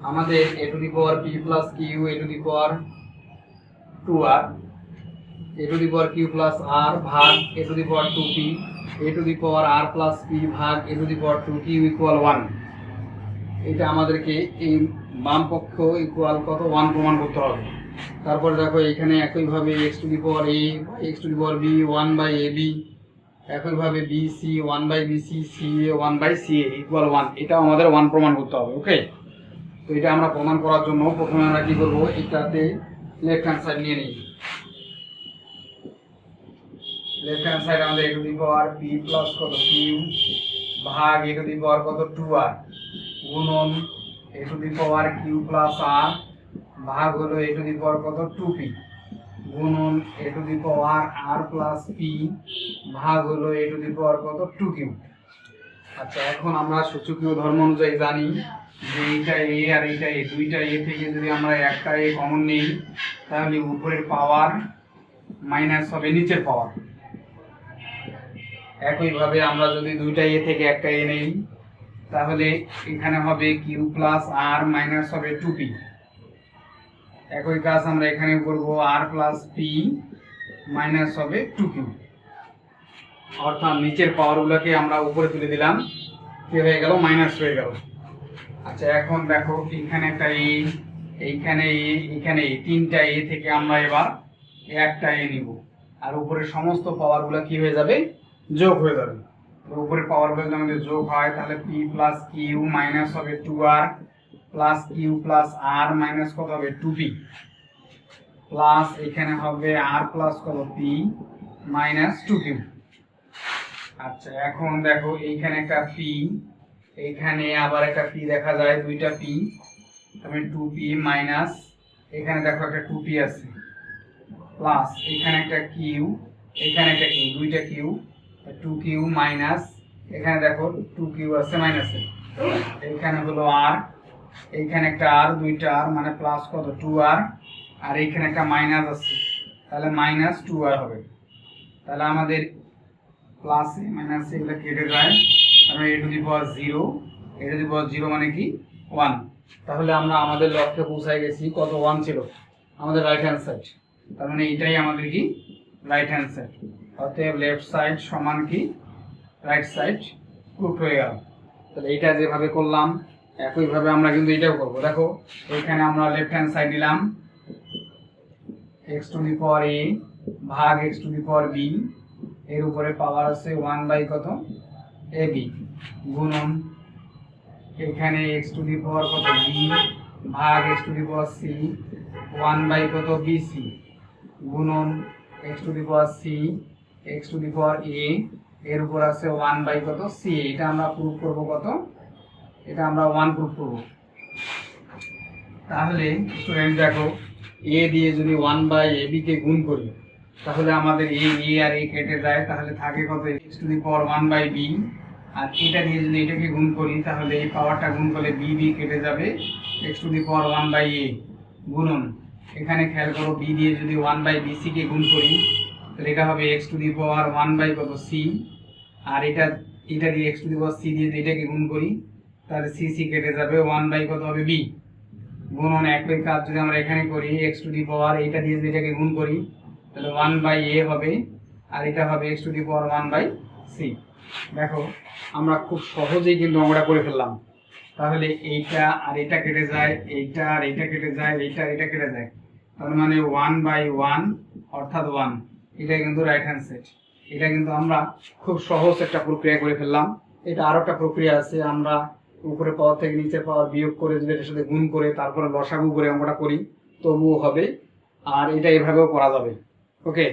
আমাদের a to the power p plus Q a to the power 2r a to the power q plus r ভাগ a to the power 2p a to the power r plus p ভাগ a to the power 2q equal 1। এটা আমাদেরকে এই বাম পক্ষ equal কত 1 প্রমাণ করতে হবে। তারপর দেখো এখানে একইভাবে x two the power a x two the power b 1/ab, একইভাবে bc 1/bc ca 1/ca equal 1। এটাও আমাদের 1 প্রমাণ করতে হবে। ওকে, তো এটা আমরা প্রমাণ করার জন্য প্রথমে আমরা কি করব, এটাতে লেফট হ্যান্ড সাইড নিয়ে নিই। লেফট হ্যান্ড সাইড আমাদের a to the power p plus কত q ভাগ a টু দি পাওয়ার কত 2r গুণন a to the power q plus r ভাগ হলো a টু দি পাওয়ার কত 2p গুণন a to the power r plus p ভাগ হলো a টু দি পাওয়ার কত 2q। আচ্ছা, এখন আমরা সূচকীয় ধর্ম অনুযায়ী জানি যে এইটা a আর এইটা a, দুইটা a থেকে যদি আমরা একটা a কমন নেই তাহলে উপরের পাওয়ার মাইনাস হবে নিচের পাওয়ার। একইভাবে আমরা যদি দুইটা a থেকে একটা a নেই তাহলে এখানে হবে q প্লাস r মাইনাস হবে 2p। একই কাজ আমরা এখানে করব r প্লাস p মাইনাস হবে 2q, অর্থাৎ নিচের পাওয়ারগুলোকে আমরা উপরে তুলে দিলাম, কি হয়ে গেল মাইনাস হয়ে গেল। আচ্ছা, এখন দেখো এখানে একটা a, এইখানে a, এখানে a, তিনটা a থেকে আমরা এবার একটা a নিব আর উপরের সমস্ত পাওয়ারগুলো কি হয়ে যাবে যোগ হয়ে যাবে। উপরের পাওয়ারগুলো যদি আমাদের যোগ হয় তাহলে p প্লাস কিউ মাইনাস হবে 2r plus Q plus r minus কত হবে 2p প্লাস এখানে হবে r প্লাস কত p মাইনাস 2q। আচ্ছা, এখন দেখো এইখানে একটা p, এইখানে আবার একটা p দেখা যায়, দুইটা p, তাহলে 2p মাইনাস এখানে দেখো একটা 2p আছে প্লাস এখানে একটা q, এখানে একটা q, দুইটা q 2q মাইনাস এখানে দেখো 2q আছে মাইনাসে, এখানে হলো r, এইখানে একটা r, দুইটা r মানে প্লাস কত 2r আর এইখানে একটা মাইনাস আছে তাহলে মাইনাস 2r হবে। তাহলে আমাদের প্লাস মাইনাস এগুলো কেটে যায়, তাহলে a to the power 0, a to the power 0 মানে কি 1। তাহলে আমরা আমাদের লক্ষ্যে পৌঁছায় গেছি, কত 1 ছিল আমাদের রাইট হ্যান্ড সাইড, তার মানে এটাই আমাদের কি রাইট হ্যান্ড সাইড। অতএব লেফট সাইড সমান কি রাইট সাইড প্রুফ হয়ে গেল। তাহলে এইটা যেভাবে করলাম একইভাবে আমরা কিন্তু এটাও করব। দেখো এখানে আমরা লেফট হ্যান্ড সাইড নিলাম x two the power a ভাগ x two the power b, এর উপরে পাওয়ার আছে 1 কত ab গুণন এখানে x টু দি পাওয়ার কত b ভাগ x two the power c 1 কত bc গুণন x two the power c x two the power a, এর উপর আছে 1 কত c। এটা আমরা প্রুফ করব কত, এটা আমরা 1 প্রুফ করব। তাহলে স্টুডেন্ট দেখো a দিয়ে যদি 1/ab কে গুণ করি তাহলে আমাদের a আর a কেটে যায়, তাহলে থাকে কত x two the power 1/b, আর এটা দিয়ে যদি এটাকে গুণ করি তাহলে এই পাওয়ারটা গুণ করলে b কেটে যাবে x two the power 1/a গুণন এখানে খেয়াল করো b দিয়ে যদি 1/bc কে গুণ করি তাহলে এটা হবে x টু দি পাওয়ার 1 কত c, আর এটা দিয়ে x two the power c দিয়ে যদি এটাকে গুণ করি তাহলে c কেটে যাবে 1 কত হবে b গুণন একই কাজ যদি আমরা এখানে করি x টু দি পাওয়ার এটা দিয়ে যদি এটাকে গুণ করি তাহলে 1/a হবে আর এটা হবে x two the power 1/c। দেখো আমরা খুব সহজেই কিন্তু আমরা করে ফেললাম। তাহলে এইটা আর এটা কেটে যায়, এইটা আর এটা কেটে যায়, এইটা আর এটা কেটে যায়, তার মানে 1/1 অর্থাৎ 1। এটা কিন্তু রাইট হ্যান্ড সাইড। এটা কিন্তু আমরা খুব সহজ একটা প্রক্রিয়া করে ফেললাম। এটা আরো একটা প্রক্রিয়া আছে, আমরা উপরে পাওয়ার থেকে নিচের পাওয়ার বিয়োগ করে যদি এটার সাথে গুণ করে তারপরে লসাগু করে অঙ্কটা করি তবুও হবে, আর এটা এভাবেও করা যাবে। ওকে।